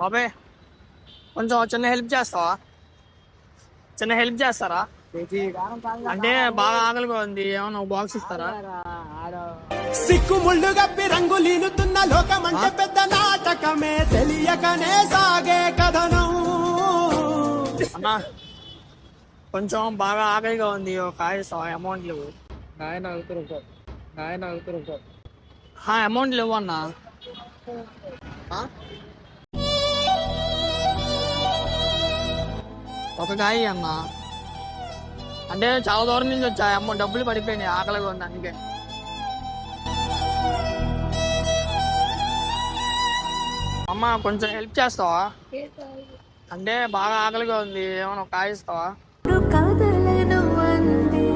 బాబాయ్ కొంచెం చిన్న హెల్ప్ చేస్తావా? చిన్న హెల్ప్ చేస్తారా? అంటే బాగా ఆకలిగా ఉంది, ఏమన్నా ఒక బాక్స్ ఇస్తారా? సిక్కు ముళ్ళు గప్పి రంగులీనుతున్న లోకమంటే పెద్ద నాటకమే, తెలియకనే సాగే కథనం. అన్నా కొంచెం బాగా ఆకలిగా ఉంది, ఒక కాయ ఇస్తావా? అమౌంట్ లేవు. అమౌంట్ లేవు అన్నా. ఒక కాయ అన్నా, అంటే చాలా దూరం నుంచి వచ్చా, అమౌంట్ డబ్బులు పడిపోయినాయి, ఆకలిగా ఉంది అందుకే. అమ్మ కొంచెం హెల్ప్ చేస్తావా? అంటే బాగా ఆకలిగా ఉంది, ఏమైనా ఒక కాయ ఇస్తావా? కదలను అంది